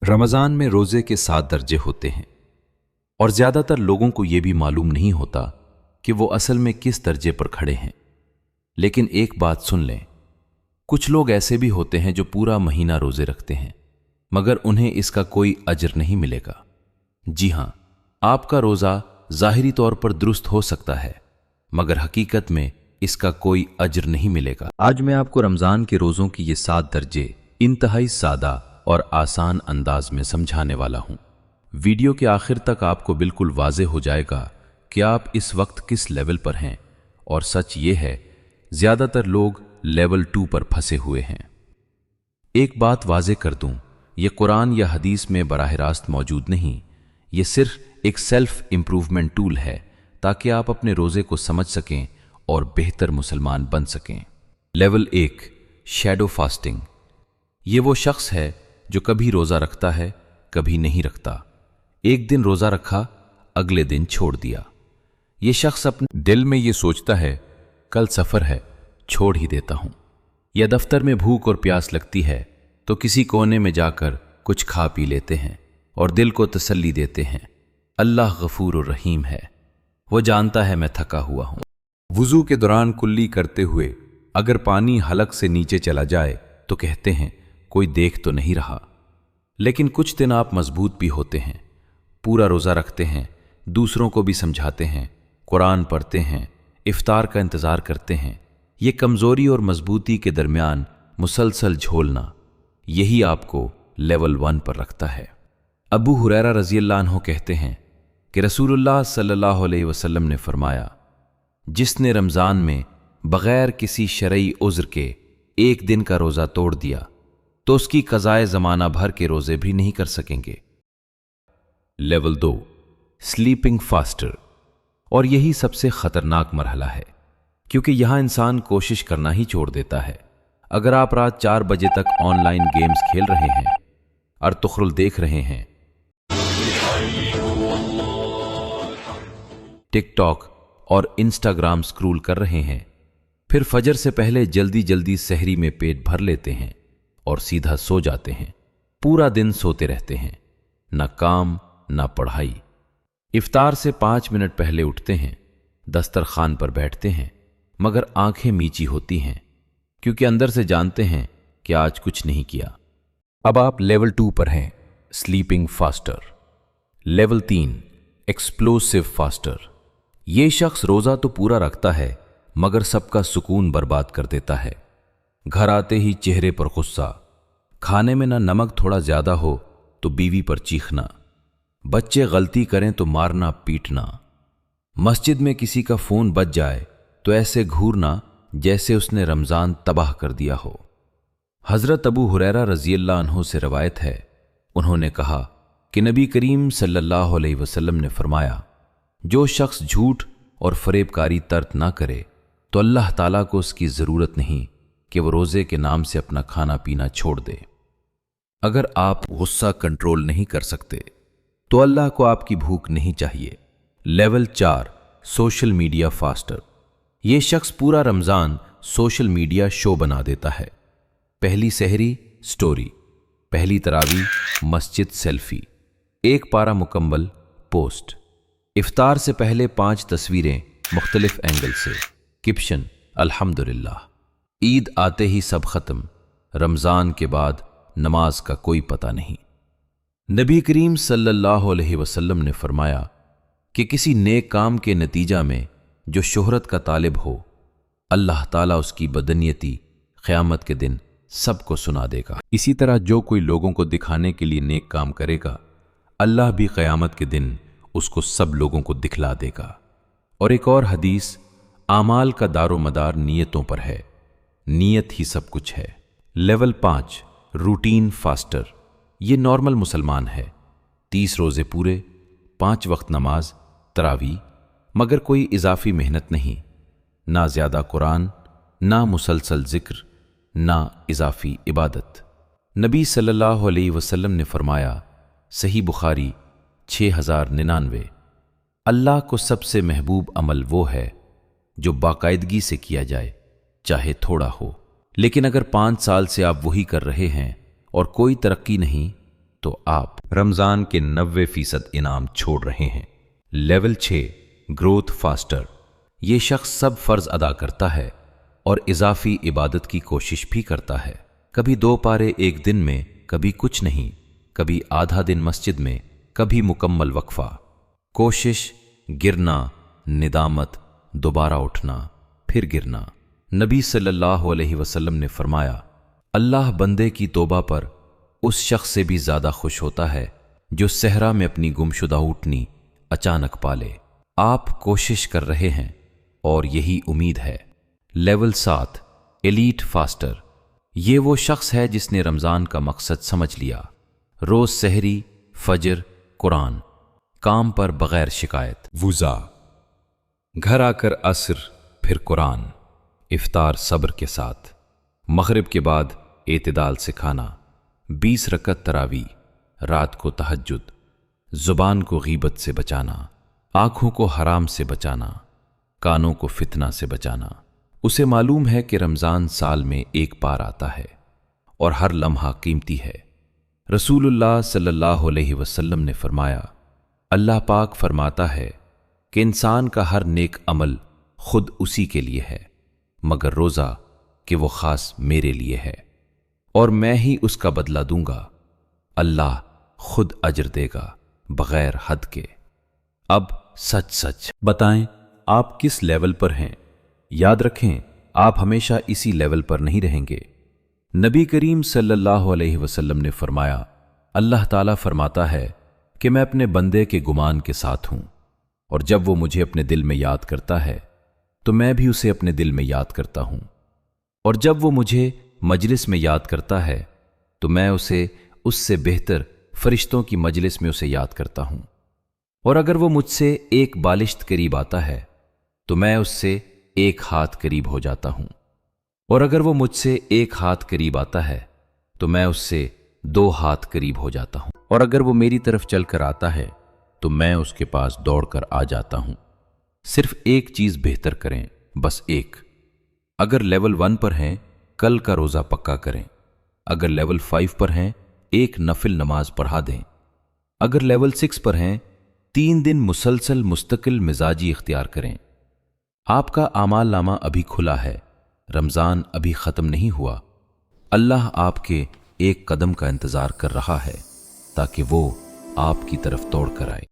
रमज़ान में रोज़े के 7 दर्जे होते हैं और ज़्यादातर लोगों को यह भी मालूम नहीं होता कि वो असल में किस दर्जे पर खड़े हैं। लेकिन एक बात सुन लें, कुछ लोग ऐसे भी होते हैं जो पूरा महीना रोज़े रखते हैं मगर उन्हें इसका कोई अजर नहीं मिलेगा। जी हाँ, आपका रोज़ा ज़ाहिरी तौर पर दुरुस्त हो सकता है मगर हकीकत में इसका कोई अजर नहीं मिलेगा। आज मैं आपको रमज़ान के रोज़ों की ये 7 दर्जे इंतहाई सादा और आसान अंदाज में समझाने वाला हूं। वीडियो के आखिर तक आपको बिल्कुल वाज़े हो जाएगा कि आप इस वक्त किस लेवल पर हैं, और सच ये है ज़्यादातर लोग लेवल 2 पर फंसे हुए हैं। एक बात वाज़े कर दूं, ये कुरान या हदीस में बराह रास्त मौजूद नहीं, ये सिर्फ एक सेल्फ इंप्रूवमेंट टूल है ताकि आप अपने रोज़े को समझ सकें और बेहतर मुसलमान बन सकें। Level 1, shadow fasting. ये वो शख्स है जो कभी रोज़ा रखता है कभी नहीं रखता। एक दिन रोज़ा रखा, अगले दिन छोड़ दिया। ये शख्स अपने दिल में ये सोचता है कल सफ़र है, छोड़ ही देता हूँ। या दफ्तर में भूख और प्यास लगती है तो किसी कोने में जाकर कुछ खा पी लेते हैं और दिल को तसल्ली देते हैं, अल्लाह गफूर और रहीम है, वो जानता है मैं थका हुआ हूँ। वुज़ू के दौरान कुल्ली करते हुए अगर पानी हलक से नीचे चला जाए तो कहते हैं कोई देख तो नहीं रहा। लेकिन कुछ दिन आप मजबूत भी होते हैं, पूरा रोज़ा रखते हैं, दूसरों को भी समझाते हैं, कुरान पढ़ते हैं, इफ्तार का इंतज़ार करते हैं। ये कमज़ोरी और मजबूती के दरमियान मुसलसल झोलना, यही आपको लेवल 1 पर रखता है। अबू हुरैरा रज़ियल्लाहु अन्हु कहते हैं कि रसूलुल्लाह सल्लल्लाहु अलैहि वसल्लम ने फरमाया, जिसने रमज़ान में बग़ैर किसी शरई उज़्र के एक दिन का रोज़ा तोड़ दिया तो उसकी क़ज़ाए ज़माना भर के रोज़े भी नहीं कर सकेंगे। Level 2, sleeping faster. और यही सबसे ख़तरनाक मरहला है क्योंकि यहाँ इंसान कोशिश करना ही छोड़ देता है। अगर आप रात 4 बजे तक ऑनलाइन गेम्स खेल रहे हैं, अर्तुग़रुल देख रहे हैं, टिकटॉक और इंस्टाग्राम स्क्रॉल कर रहे हैं, फिर फजर से पहले जल्दी जल्दी सहरी में पेट भर लेते हैं और सीधा सो जाते हैं, पूरा दिन सोते रहते हैं, ना काम ना पढ़ाई। इफ्तार से 5 मिनट पहले उठते हैं, दस्तरखान पर बैठते हैं मगर आंखें मीची होती हैं क्योंकि अंदर से जानते हैं कि आज कुछ नहीं किया। अब आप लेवल 2 पर हैं, sleeping faster. Level 3, explosive faster. ये शख्स रोज़ा तो पूरा रखता है मगर सबका सुकून बर्बाद कर देता है। घर आते ही चेहरे पर गुस्सा, खाने में ना नमक थोड़ा ज्यादा हो तो बीवी पर चीखना, बच्चे गलती करें तो मारना पीटना, मस्जिद में किसी का फोन बज जाए तो ऐसे घूरना जैसे उसने रमजान तबाह कर दिया हो। हजरत अबू हुरैरा रज़ियल्लाहु अन्हु से रवायत है, उन्होंने कहा कि नबी करीम सल्लल्लाहु अलैहि वसल्लम ने फरमाया, जो शख्स झूठ और फरेबकारी तर्क ना करे तो अल्लाह ताला को उसकी ज़रूरत नहीं कि वो रोज़े के नाम से अपना खाना पीना छोड़ दे। अगर आप गुस्सा कंट्रोल नहीं कर सकते तो अल्लाह को आपकी भूख नहीं चाहिए। Level 4, social media faster. ये शख्स पूरा रमज़ान सोशल मीडिया शो बना देता है। पहली सहरी स्टोरी, पहली तरावी मस्जिद सेल्फी, एक पारा मुकम्मल पोस्ट, इफ्तार से पहले 5 तस्वीरें मुख्तलिफ एंगल से, कैप्शन अल्हम्दुलिल्लाह। ईद आते ही सब खत्म, रमज़ान के बाद नमाज का कोई पता नहीं। नबी करीम सल्लल्लाहु अलैहि वसल्लम ने फरमाया कि किसी नेक काम के नतीजा में जो शोहरत का तालिब हो, अल्लाह ताला उसकी बदनीयती क़यामत के दिन सबको सुना देगा। इसी तरह जो कोई लोगों को दिखाने के लिए नेक काम करेगा, अल्लाह भी क़यामत के दिन उसको सब लोगों को दिखला देगा। और एक और हदीस, आमाल का दारो मदार नीयतों पर है, नीयत ही सब कुछ है। Level 5, routine faster. ये नॉर्मल मुसलमान है, 30 रोज़े पूरे, 5 वक्त नमाज, तरावी, मगर कोई इजाफी मेहनत नहीं, ना ज़्यादा कुरान, ना मुसलसल ज़िक्र, ना इजाफी इबादत। नबी सल्लल्लाहु अलैहि वसल्लम ने फरमाया, सही बुखारी 6099, अल्लाह को सबसे महबूब अमल वो है जो बाकायदगी से किया जाए, चाहे थोड़ा हो। लेकिन अगर 5 साल से आप वही कर रहे हैं और कोई तरक्की नहीं, तो आप रमज़ान के 90% इनाम छोड़ रहे हैं। Level 6 growth faster. ये शख्स सब फ़र्ज अदा करता है और इजाफी इबादत की कोशिश भी करता है। कभी 2 पारे एक दिन में, कभी कुछ नहीं, कभी आधा दिन मस्जिद में, कभी मुकम्मल वक्फा। कोशिश, गिरना, निदामत, दोबारा उठना, फिर गिरना। नबी सल्लल्लाहु अलैहि वसल्लम ने फरमाया, अल्लाह बंदे की तौबा पर उस शख्स से भी ज़्यादा खुश होता है जो सहरा में अपनी गुमशुदा ऊँटनी अचानक पाले। आप कोशिश कर रहे हैं और यही उम्मीद है। Level 7 elite faster. ये वो शख्स है जिसने रमज़ान का मकसद समझ लिया। रोज़ सहरी, फजर, कुरान, काम पर बगैर शिकायत, वुज़ा, घर आकर असर, फिर कुरान, इफ्तार सब्र के साथ, मगरिब के बाद एतदाल से खाना, 20 रकत तरावी, रात को तहज्जुद, ज़ुबान को गीबत से बचाना, आँखों को हराम से बचाना, कानों को फितना से बचाना। उसे मालूम है कि रमज़ान साल में एक बार आता है और हर लम्हा कीमती है। रसूलुल्लाह सल्लल्लाहु अलैहि वसल्लम ने फरमाया, अल्लाह पाक फरमाता है कि इंसान का हर नेक अमल खुद उसी के लिए है, मगर रोज़ा कि वो ख़ास मेरे लिए है और मैं ही उसका बदला दूंगा। अल्लाह खुद अजर देगा बगैर हद के। अब सच सच बताएं आप किस लेवल पर हैं। याद रखें, आप हमेशा इसी लेवल पर नहीं रहेंगे। नबी करीम सल्लल्लाहु अलैहि वसल्लम ने फरमाया, अल्लाह ताला फरमाता है कि मैं अपने बंदे के गुमान के साथ हूं और जब वो मुझे अपने दिल में याद करता है तो मैं भी उसे अपने दिल में याद करता हूं, और जब वो मुझे मजलिस में याद करता है तो मैं उसे उससे बेहतर फरिश्तों की मजलिस में उसे याद करता हूं, और अगर वो मुझसे एक बालिश्त करीब आता है तो मैं उससे एक हाथ करीब हो जाता हूं, और अगर वो मुझसे एक हाथ करीब आता है तो मैं उससे 2 हाथ करीब हो जाता हूं, और अगर वो मेरी तरफ चलकर आता है तो मैं उसके पास दौड़कर आ जाता हूं। सिर्फ एक चीज बेहतर करें, बस एक। अगर लेवल 1 पर हैं, कल का रोजा पक्का करें। अगर लेवल 5 पर हैं, एक नफिल नमाज पढ़ा दें। अगर लेवल 6 पर हैं, 3 दिन मुसलसल मुस्तकिल मिजाजी इख्तियार करें। आपका आमाल नामा अभी खुला है, रमजान अभी खत्म नहीं हुआ। अल्लाह आपके एक कदम का इंतजार कर रहा है ताकि वो आपकी तरफ दौड़ कर आए।